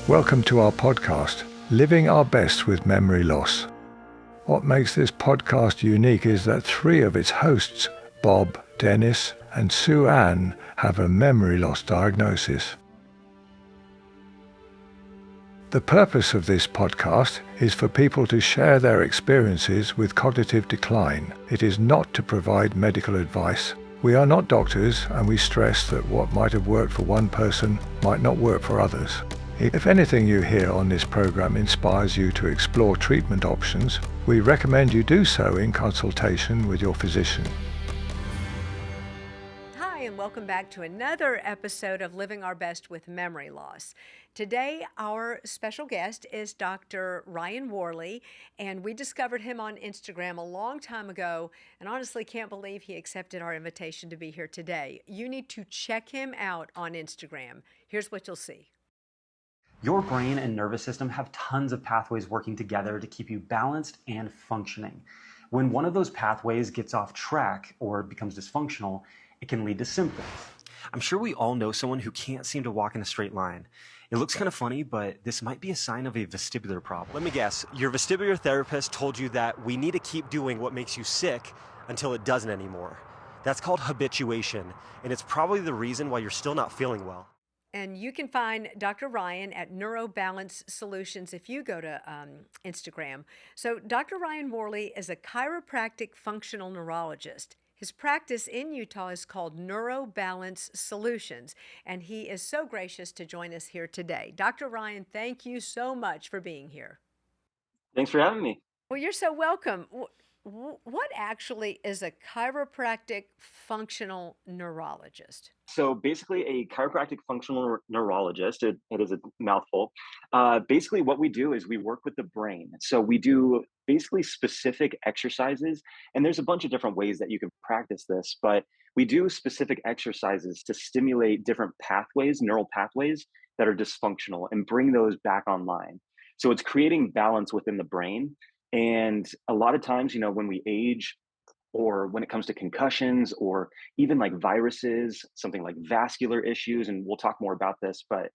Welcome to our podcast, Living Our Best with Memory Loss. What makes this podcast unique is that 3 of its hosts, Bob, Dennis, and Sue Ann, have a memory loss diagnosis. The purpose of this podcast is for people to share their experiences with cognitive decline. It is not to provide medical advice. We are not doctors, and we stress that what might have worked for one person might not work for others. If anything you hear on this program inspires you to explore treatment options, we recommend you do so in consultation with your physician. Hi, and welcome back to another episode of Living Our Best with Memory Loss. Today, our special guest is Dr. Ryan Worley, and we discovered him on Instagram a long time ago, and honestly can't believe he accepted our invitation to be here today. You need to check him out on Instagram. Here's what you'll see. Your brain and nervous system have tons of pathways working together to keep you balanced and functioning. When one of those pathways gets off track or becomes dysfunctional, it can lead to symptoms. I'm sure we all know someone who can't seem to walk in a straight line. It looks kind of funny, but this might be a sign of a vestibular problem. Let me guess, your vestibular therapist told you that we need to keep doing what makes you sick until it doesn't anymore. That's called habituation, and it's probably the reason why you're still not feeling well. And you can find Dr. Ryan at Neurobalance Solutions if you go to Instagram. So Dr. Ryan Worley is a chiropractic functional neurologist. His practice in Utah is called Neurobalance Solutions, and he is so gracious to join us here today. Dr. Ryan, thank you so much for being here. Thanks for having me. Well, you're so welcome. What actually is a chiropractic functional neurologist? So basically, a chiropractic functional neurologist, it is a mouthful. Basically, what we do is we work with the brain. So we do basically specific exercises, and there's a bunch of different ways that you can practice this, but we do specific exercises to stimulate different pathways, neural pathways that are dysfunctional and bring those back online. So it's creating balance within the brain. And a lot of times, when we age, or when it comes to concussions or even like viruses, something like vascular issues, and we'll talk more about this, but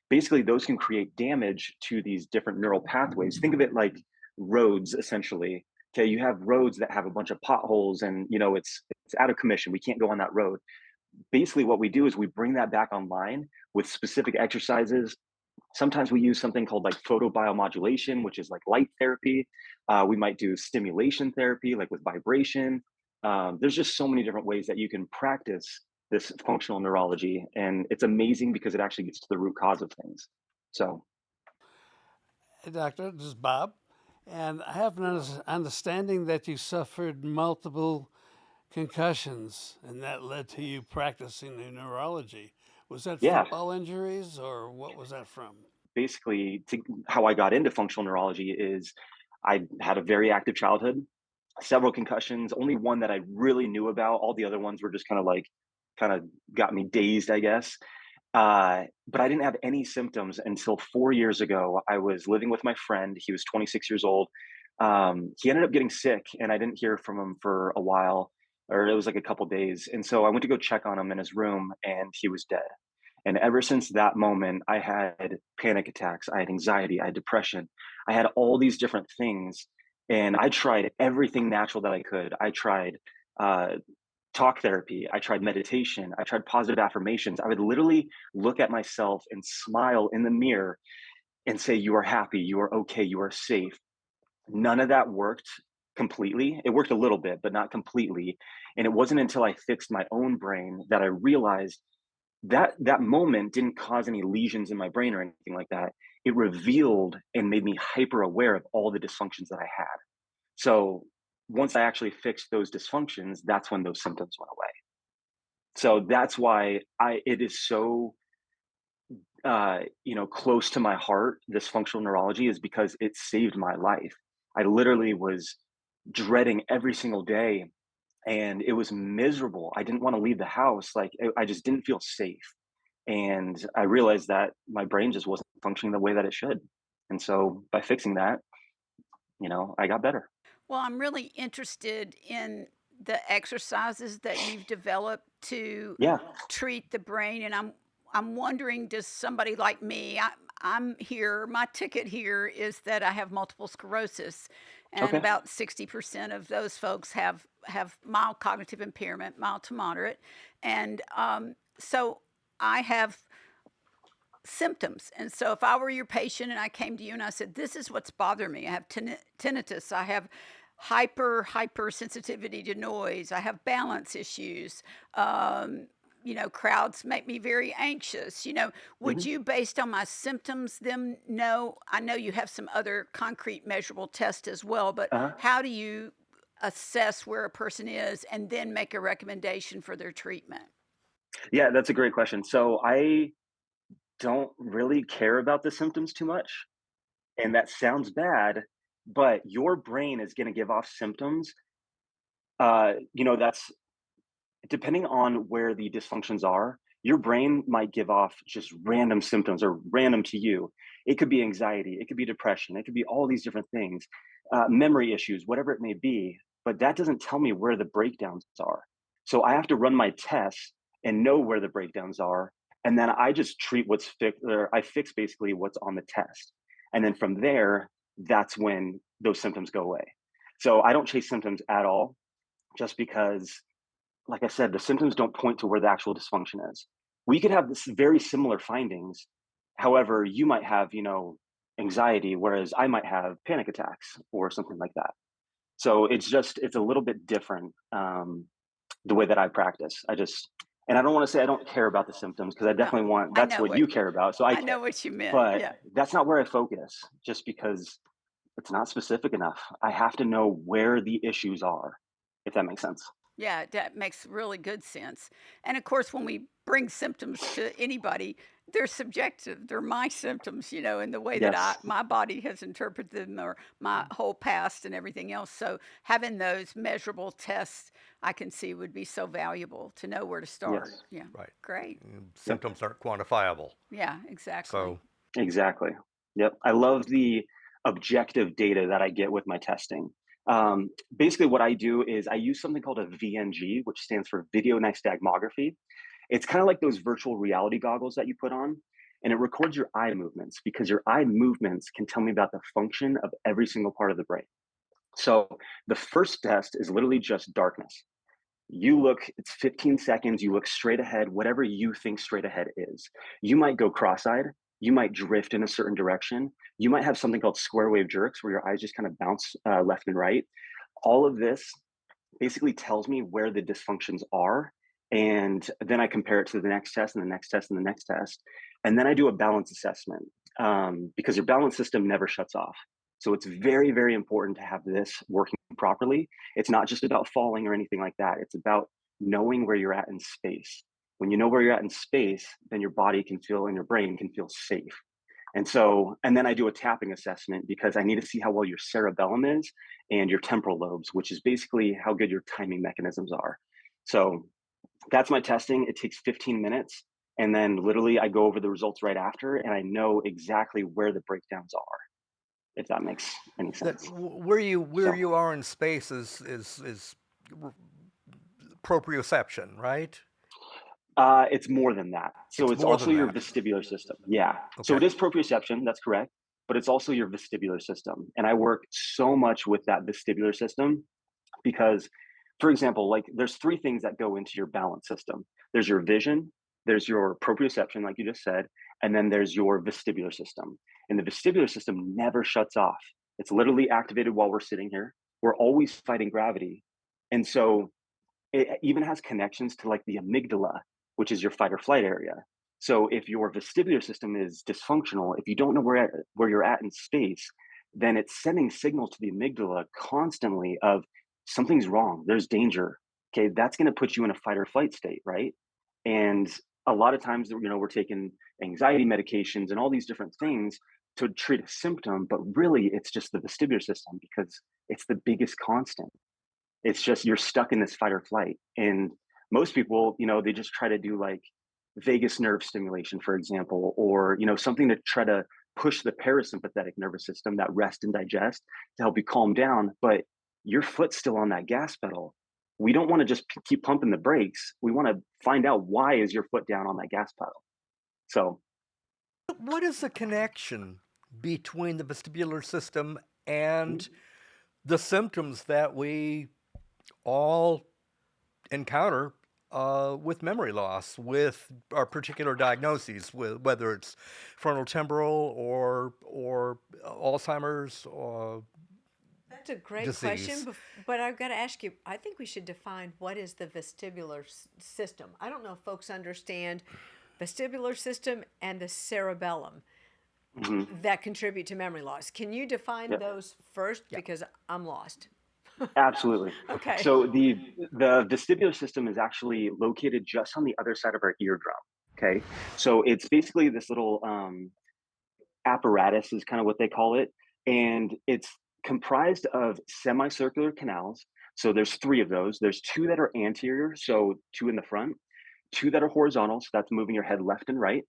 basically those can create damage to these different neural pathways. Think of it like roads essentially. Okay, you have roads that have a bunch of potholes and it's out of commission. We can't go on that road. Basically what we do is we bring that back online with specific exercises. Sometimes we use something called like photobiomodulation, which is like light therapy. We might do stimulation therapy, like with vibration. There's just so many different ways that you can practice this functional neurology. And it's amazing because it actually gets to the root cause of things. So, Hey, doctor, this is Bob, and I have an understanding that you suffered multiple concussions, and that led to you practicing the neurology. Was that yeah, football injuries, or what was that from? basically, how I got into functional neurology is I had a very active childhood, several concussions, only one that I really knew about. All the other ones were just kind of got me dazed, I guess. But I didn't have any symptoms until 4 years ago. I was living with my friend. He was 26 years old. He ended up getting sick, and I didn't hear from him for a while, or it was like a couple days. And so I went to go check on him in his room, and he was dead. And ever since that moment, I had panic attacks, I had anxiety, I had depression, I had all these different things. And I tried everything natural that I could. I tried uh, talk therapy, I tried meditation, I tried positive affirmations. I would literally look at myself and smile in the mirror and say, "You are happy, you are okay, you are safe." None of that worked completely. It worked a little bit, but not completely. And it wasn't until I fixed my own brain that I realized that that moment didn't cause any lesions in my brain or anything like that. It revealed and made me hyper aware of all the dysfunctions that I had. So once I actually fixed those dysfunctions, that's when those symptoms went away. So that's why it is so close to my heart. This functional neurology is because it saved my life. I literally was dreading every single day, and it was miserable. I didn't want to leave the house. Like I just didn't feel safe. And I realized that my brain just wasn't functioning the way that it should. And so by fixing that, I got better. Well, I'm really interested in the exercises that you've developed to Yeah. treat the brain, and I'm wondering, does somebody like me, I'm here, my ticket here is that I have multiple sclerosis, and Okay. about 60% of those folks have mild cognitive impairment, mild to moderate, and so I have symptoms. And so if I were your patient and I came to you and I said, this is what's bothering me. I have tinnitus. I have hypersensitivity to noise. I have balance issues. Crowds make me very anxious. Would Hmm. you, based on my symptoms, them know? I know you have some other concrete measurable tests as well, but Uh-huh. how do you assess where a person is and then make a recommendation for their treatment? Yeah, that's a great question. So I don't really care about the symptoms too much, and that sounds bad, but your brain is going to give off symptoms. That's depending on where the dysfunctions are. Your brain might give off just random symptoms or random to you. It could be anxiety, it could be depression, it could be all these different things, memory issues, whatever it may be. But that doesn't tell me where the breakdowns are. So I have to run my tests and know where the breakdowns are. And then I just treat what's fixed, or I fix basically what's on the test. And then from there, that's when those symptoms go away. So I don't chase symptoms at all, just because, like I said, the symptoms don't point to where the actual dysfunction is. We could have this very similar findings. However, you might have, anxiety, whereas I might have panic attacks or something like that. So it's a little bit different, the way that I practice. And I don't want to say I don't care about the symptoms, because I No, definitely want, I that's know what what you care about. So I I care, know what you meant. but Yeah. that's not where I focus, just because it's not specific enough. I have to know where the issues are, if that makes sense. Yeah, that makes really good sense. And of course, when we bring symptoms to anybody, they're subjective. They're my symptoms, in the way that Yes. my body has interpreted them, or my whole past and everything else. So having those measurable tests, I can see would be so valuable to know where to start. Yes. Yeah. Right. Great. Yep. Symptoms aren't quantifiable. Yeah, exactly. So, Exactly. Yep. I love the objective data that I get with my testing. Basically, what I do is I use something called a VNG, which stands for video nystagmography. It's kind of like those virtual reality goggles that you put on, and it records your eye movements, because your eye movements can tell me about the function of every single part of the brain. So the first test is literally just darkness. You look, it's 15 seconds, you look straight ahead, whatever you think straight ahead is. You might go cross-eyed, you might drift in a certain direction, you might have something called square wave jerks, where your eyes just kind of bounce left and right. All of this basically tells me where the dysfunctions are. And then I compare it to the next test and the next test and the next test. And then I do a balance assessment, because your balance system never shuts off. So it's very, very important to have this working properly. It's not just about falling or anything like that. It's about knowing where you're at in space. When you know where you're at in space, then your body can feel and your brain can feel safe. And then I do a tapping assessment, because I need to see how well your cerebellum is and your temporal lobes, which is basically how good your timing mechanisms are. So that's my testing. It takes 15 minutes. And then literally I go over the results right after, and I know exactly where the breakdowns are, if that makes any that sense. where So you are in space is r- proprioception, right? it's more than that. So It's it's more also than your that. vestibular system. Yeah. So it Okay. is proprioception. That's correct. But it's also your vestibular system. And I work so much with that vestibular system, because, for example, like, there's three things that go into your balance system. There's your vision, there's your proprioception, like you just said, and then there's your vestibular system. And the vestibular system never shuts off. It's literally activated while we're sitting here. We're always fighting gravity. And so it even has connections to, like, the amygdala, which is your fight or flight area. So if your vestibular system is dysfunctional, if you don't know where you're at in space, then it's sending signals to the amygdala constantly of something's wrong, there's danger. Okay, that's going to put you in a fight or flight state, right? And a lot of times, we're taking anxiety medications and all these different things to treat a symptom, but really it's just the vestibular system, because it's the biggest constant. It's just you're stuck in this fight or flight. And most people, they just try to do, like, vagus nerve stimulation, for example, or, something to try to push the parasympathetic nervous system, that rest and digest, to help you calm down. But your foot's still on that gas pedal. We don't want to just keep pumping the brakes. We want to find out, why is your foot down on that gas pedal? So What is the connection between the vestibular system and the symptoms that we all encounter with memory loss, with our particular diagnoses, with whether it's frontal temporal or Alzheimer's or That's a great question, disease? but I've got to ask you. I think we should define what is the vestibular system. I don't know if folks understand vestibular system and the cerebellum mhm, that contribute to memory loss. Can you define yeah, those first? Yeah. Because I'm lost. absolutely. Okay. So the vestibular system is actually located just on the other side of our eardrum. Okay, so it's basically this little apparatus is kind of what they call it, and it's comprised of semicircular canals. So there's three of those. There's two that are anterior, so two in the front, two that are horizontal, so that's moving your head left and right,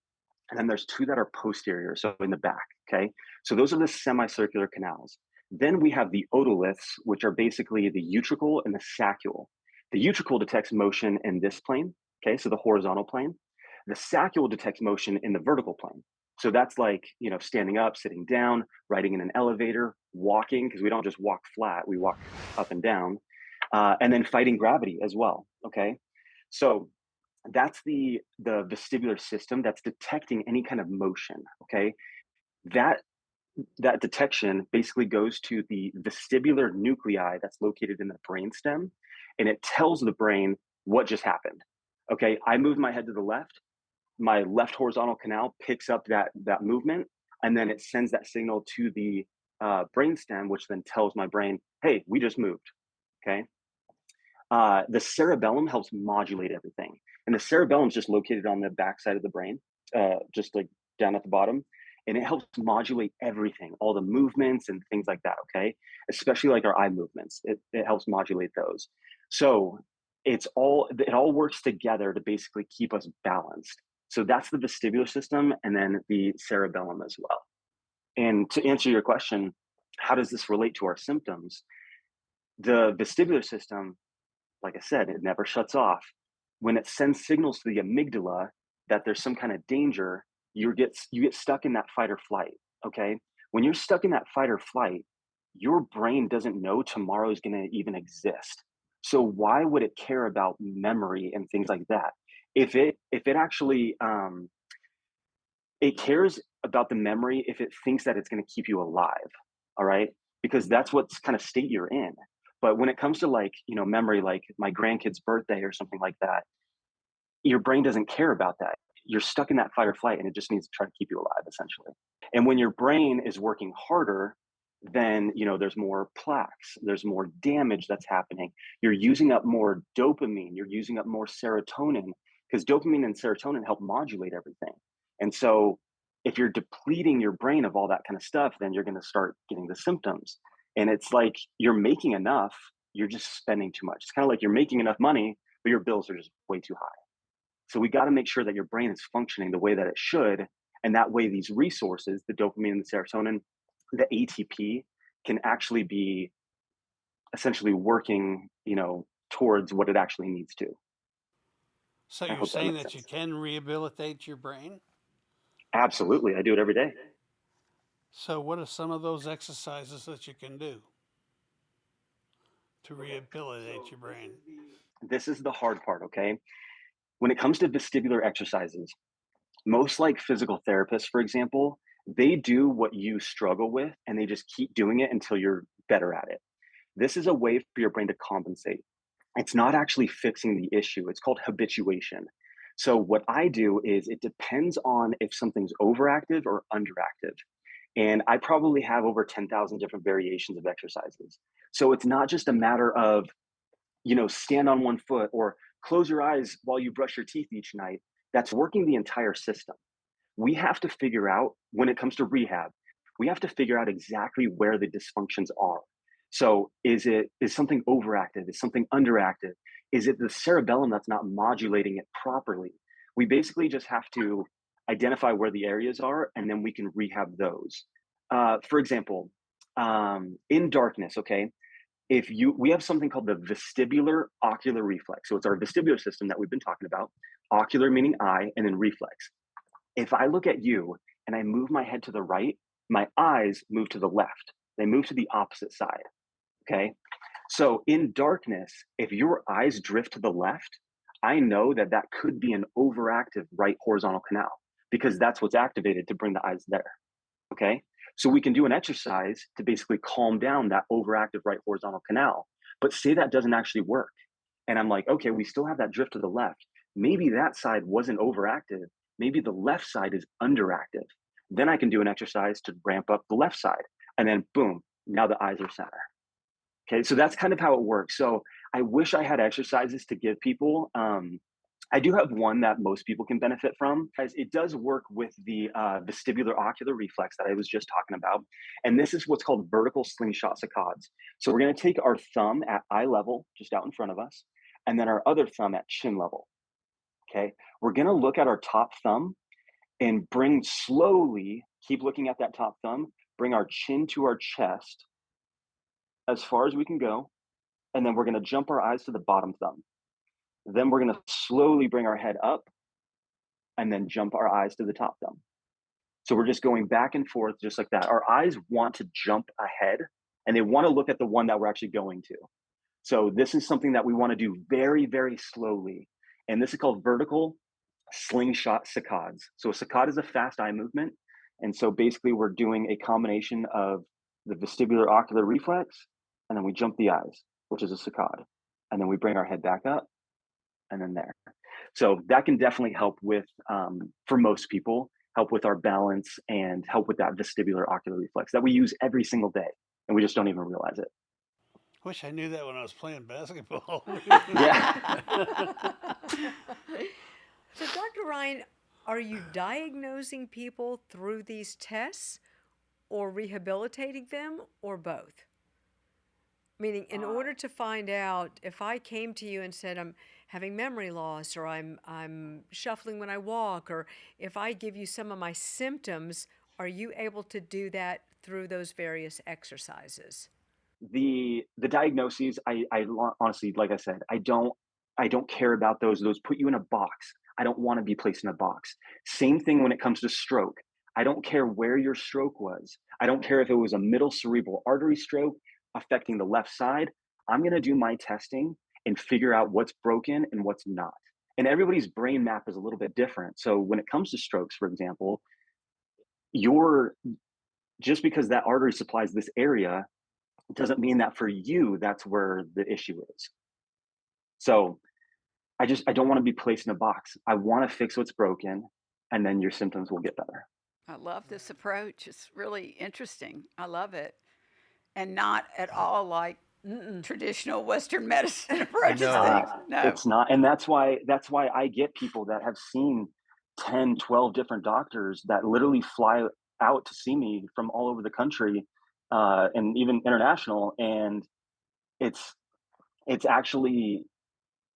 and then there's two that are posterior, so in the back. Okay, so those are the semicircular canals. Then we have the otoliths, which are basically the utricle and the saccule. The utricle detects motion in this plane, okay, so the horizontal plane. The saccule detects motion in the vertical plane. So that's like, standing up, sitting down, riding in an elevator, walking, because we don't just walk flat, we walk up and down, and then fighting gravity as well. Okay. So that's the vestibular system that's detecting any kind of motion. Okay. That that detection basically goes to the vestibular nuclei that's located in the brainstem, and it tells the brain what just happened. Okay, I moved my head to the left, my left horizontal canal picks up that movement, and then it sends that signal to the brainstem, which then tells my brain, "Hey, we just moved." Okay. The cerebellum helps modulate everything, and the cerebellum is just located on the backside of the brain, just like down at the bottom, and it helps modulate everything, all the movements and things like that. Okay, especially like our eye movements, it helps modulate those. So it all works together to basically keep us balanced. So that's the vestibular system, and then the cerebellum as well. And to answer your question, how does this relate to our symptoms? The vestibular system, like I said, it never shuts off. When it sends signals to the amygdala that there's some kind of danger, you get stuck in that fight or flight. Okay. When you're stuck in that fight or flight, your brain doesn't know tomorrow is going to even exist. So why would it care about memory and things like that? If it actually it cares about the memory if it thinks that it's going to keep you alive. All right, because that's what's kind of state you're in. But when it comes to, like, memory, like my grandkid's birthday or something like that, your brain doesn't care about that. You're stuck in that fight or flight, and it just needs to try to keep you alive, essentially. And when your brain is working harder, then there's more plaques, there's more damage that's happening. You're using up more dopamine, you're using up more serotonin, because dopamine and serotonin help modulate everything. And so if you're depleting your brain of all that kind of stuff, then you're going to start getting the symptoms. And it's like you're making enough, you're just spending too much. It's kind of like you're making enough money, but your bills are just way too high. So we got to make sure that your brain is functioning the way that it should. And that way, these resources, the dopamine and the serotonin, the ATP, can actually be essentially working, towards what it actually needs to. So I you're hope that saying makes that you sense. can rehabilitate your brain? Absolutely. I do it every day. So what are some of those exercises that you can do to rehabilitate your brain? This is the hard part, okay? When it comes to vestibular exercises, most like physical therapists, for example, they do what you struggle with and they just keep doing it until you're better at it. This is a way for your brain to compensate. It's not actually fixing the issue, it's called habituation. So, what I do is it depends on if something's overactive or underactive. And I probably have over 10,000 different variations of exercises. So, it's not just a matter of, stand on one foot or close your eyes while you brush your teeth each night. That's working the entire system. We have to figure out, when it comes to rehab, we have to figure out exactly where the dysfunctions are. So is something overactive? Is something underactive? Is it the cerebellum that's not modulating it properly? We basically just have to identify where the areas are, and then we can rehab those. For example, in darkness, okay, if you we have something called the vestibular ocular reflex. So it's our vestibular system that we've been talking about. Ocular meaning eye, and then reflex. If I look at you and I move my head to the right, my eyes move to the left. They move to the opposite side. Okay. So in darkness, if your eyes drift to the left, I know that that could be an overactive right horizontal canal because that's what's activated to bring the eyes there. Okay. So we can do an exercise to basically calm down that overactive right horizontal canal. But say that doesn't actually work. And I'm like, okay, we still have that drift to the left. Maybe that side wasn't overactive. Maybe the left side is underactive. Then I can do an exercise to ramp up the left side. And then boom, now the eyes are center. Okay, so that's kind of how it works. So I wish I had exercises to give people. I do have one that most people can benefit from, as it does work with the vestibular ocular reflex that I was just talking about. And this is what's called vertical slingshot saccades. So we're going to take our thumb at eye level, just out in front of us, and then our other thumb at chin level. Okay, we're going to look at our top thumb and bring slowly, keep looking at that top thumb, bring our chin to our chest as far as we can go. And then we're going to jump our eyes to the bottom thumb. Then we're going to slowly bring our head up and then jump our eyes to the top thumb. So we're just going back and forth just like that. Our eyes want to jump ahead and they want to look at the one that we're actually going to. So this is something that we want to do very, very slowly. And this is called vertical slingshot saccades. So a saccade is a fast eye movement. And so basically we're doing a combination of the vestibular ocular reflex, and then we jump the eyes, which is a saccade. And then we bring our head back up and then there. So that can definitely help with, for most people, help with our balance and help with that vestibular ocular reflex that we use every single day. And we just don't even realize it. Wish I knew that when I was playing basketball. Yeah. So, Dr. Ryan, are you diagnosing people through these tests or rehabilitating them or both? Meaning, in order to find out, if I came to you and said I'm having memory loss or I'm shuffling when I walk, or if I give you some of my symptoms, are you able to do that through those various exercises? The diagnoses, honestly, like I said, I don't care about those. Those put you in a box. I don't want to be placed in a box. Same thing when it comes to stroke. I don't care where your stroke was. I don't care if it was a middle cerebral artery stroke affecting the left side. I'm going to do my testing and figure out what's broken and what's not. And everybody's brain map is a little bit different. So when it comes to strokes, for example, your just because that artery supplies this area doesn't mean that for you that's where the issue is. So I don't want to be placed in a box. I want to fix what's broken and then your symptoms will get better. I love this approach. It's really interesting. I love it. And not at all like traditional Western medicine approaches No. things. No. It's not. And that's why I get people that have seen 10, 12 different doctors that literally fly out to see me from all over the country, and even international. And it's it's actually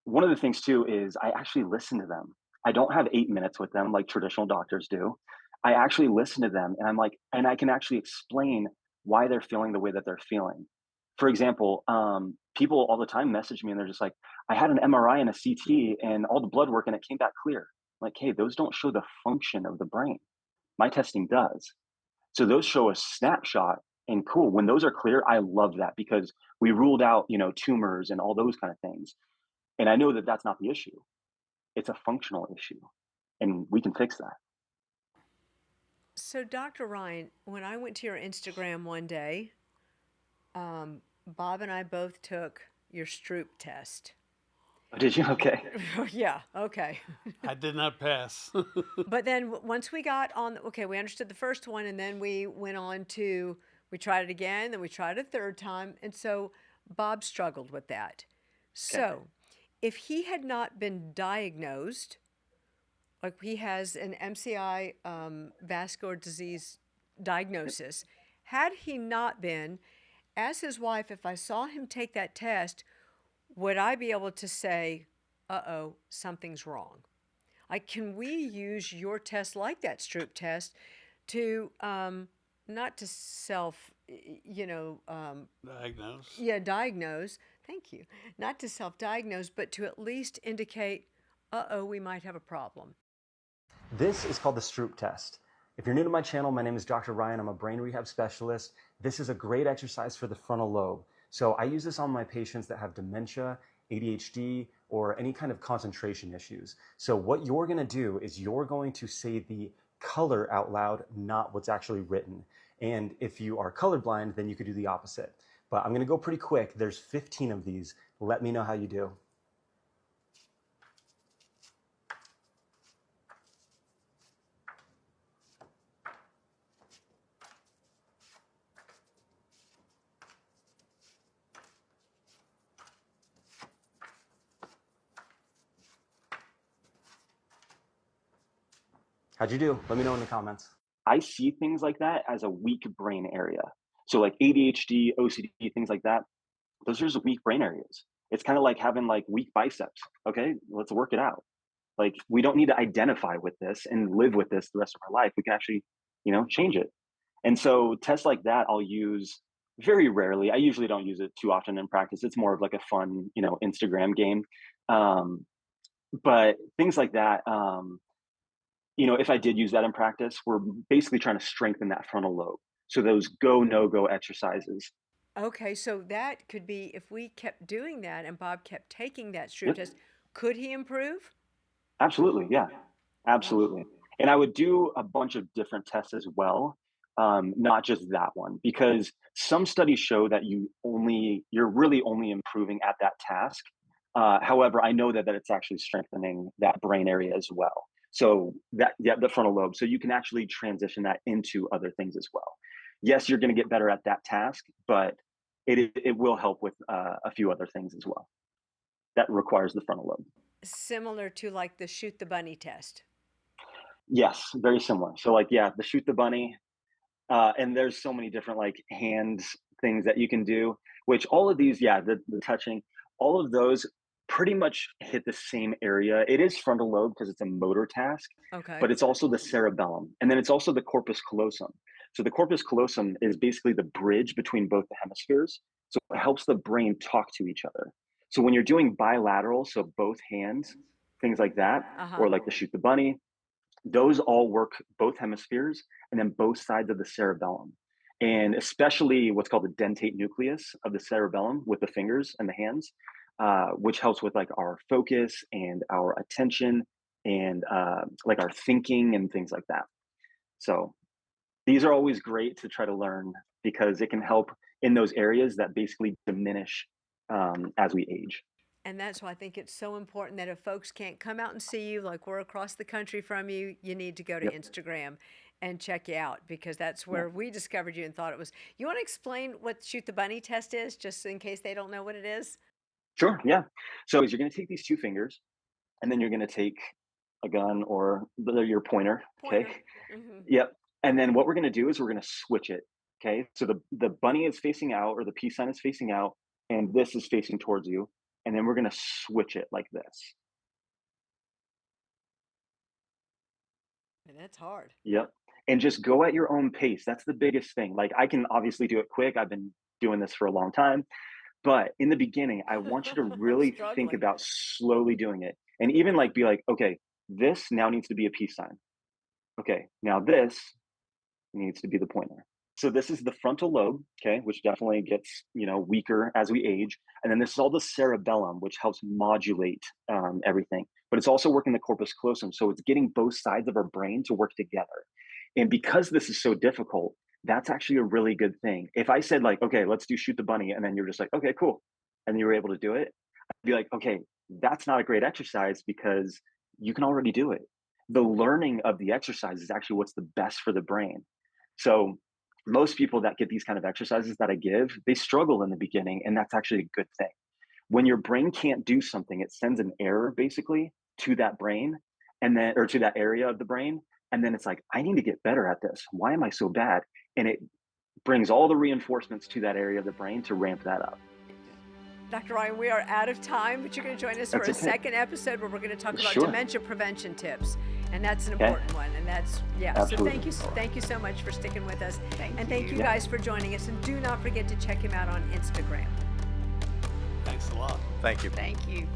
one of the things too is I actually listen to them. I don't have 8 minutes with them like traditional doctors do. I actually listen to them and I'm like, and I can actually explain why they're feeling the way that they're feeling. For example, people all the time message me and they're just like, I had an MRI and a CT and all the blood work and it came back clear. I'm like, hey, those don't show the function of the brain. My testing does. So those show a snapshot and cool. When those are clear, I love that because we ruled out, tumors and all those kind of things. And I know that that's not the issue. It's a functional issue, and we can fix that. So, Dr. Ryan, when I went to your Instagram one day, Bob and I both took your Stroop test. Oh, did you? Okay. Yeah, okay. I did not pass. But then once we got on, okay, we understood the first one, and then we went on to, we tried it again, then we tried it a third time. And so Bob struggled with that. Okay. So if he had not been diagnosed, like he has an MCI vascular disease diagnosis, had he not been, as his wife, if I saw him take that test, would I be able to say, uh-oh, something's wrong? Like, can we use your test like that Stroop test to, not to self, Diagnosed. yeah, diagnose, thank you, not to self-diagnose, but to at least indicate, uh-oh, we might have a problem? This is called the Stroop test. If you're new to my channel, my name is Dr. Ryan. I'm a brain rehab specialist. This is a great exercise for the frontal lobe. So I use this on my patients that have dementia, ADHD, or any kind of concentration issues. So what you're going to do is you're going to say the color out loud, not what's actually written. And if you are colorblind, then you could do the opposite. But I'm going to go pretty quick. There's 15 of these. Let me know how you do. How'd you do? Let me know in the comments. I see things like that as a weak brain area. So like ADHD, OCD, things like that, those are just weak brain areas. It's kind of like having like weak biceps. Okay, let's work it out. Like we don't need to identify with this and live with this the rest of our life. We can actually, change it. And so tests like that I'll use very rarely. I usually don't use it too often in practice. It's more of like a fun, Instagram game. But things like that, if I did use that in practice, we're basically trying to strengthen that frontal lobe. So those go, no go exercises. Okay, so that could be if we kept doing that and Bob kept taking that Stroop Yep. test, could he improve? Absolutely. Yeah, absolutely. And I would do a bunch of different tests as well, not just that one, because some studies show that you're really only improving at that task. However, I know that it's actually strengthening that brain area as well. So the frontal lobe. So you can actually transition that into other things as well. Yes, you're going to get better at that task, but it will help with a few other things as well. That requires the frontal lobe. Similar to like the shoot the bunny test. Yes, very similar. So like, yeah, the shoot the bunny, and there's so many different like hands things that you can do, which all of these, yeah, the touching, all of those pretty much hit the same area. It is frontal lobe because it's a motor task, Okay. but it's also the cerebellum. And then it's also the corpus callosum. So the corpus callosum is basically the bridge between both the hemispheres. So it helps the brain talk to each other. So when you're doing bilateral, so both hands, things like that, or like the shoot the bunny, those all work both hemispheres and then both sides of the cerebellum. And especially what's called the dentate nucleus of the cerebellum with the fingers and the hands, which helps with like our focus and our attention and like our thinking and things like that. So these are always great to try to learn because it can help in those areas that basically diminish as we age. And that's why I think it's so important that if folks can't come out and see you, like we're across the country from you, you need to go to Yep. Instagram and check you out because that's where we discovered you and thought it was. You want to explain what shoot the bunny test is, just in case they don't know what it is? Sure, yeah. So you're going to take these two fingers and then you're going to take a gun or your pointer. Okay. Pointer. Mhm. Yep. And then what we're going to do is we're going to switch it. Okay. So the bunny is facing out or the peace sign is facing out and this is facing towards you. And then we're going to switch it like this. And that's hard. Yep. And just go at your own pace. That's the biggest thing. Like I can obviously do it quick. I've been doing this for a long time. But in the beginning, I want you to really think struggling. about slowly doing it. And even like be like, okay, this now needs to be a peace sign. Okay, now this needs to be the pointer. So this is the frontal lobe, okay, which definitely gets, weaker as we age. And then this is all the cerebellum, which helps modulate everything. But it's also working the corpus callosum. So it's getting both sides of our brain to work together. And because this is so difficult, that's actually a really good thing. If I said like, okay, let's do shoot the bunny, and then you're just like, okay, cool. And you were able to do it, I'd be like, okay, that's not a great exercise because you can already do it. The learning of the exercise is actually what's the best for the brain. So most people that get these kind of exercises that I give, they struggle in the beginning, and that's actually a good thing. When your brain can't do something, it sends an error basically to that brain or to that area of the brain. And then it's like, I need to get better at this. Why am I so bad? And it brings all the reinforcements to that area of the brain to ramp that up. Dr. Ryan, we are out of time, but you're going to join us for That's a okay. second episode where we're going to talk about Sure. dementia prevention tips. And that's an Okay. important one. And that's, Absolutely. So thank you so much for sticking with us. Thank And thank you you. guys for joining us. And do not forget to check him out on Instagram. Thanks a lot. Thank you. Thank you.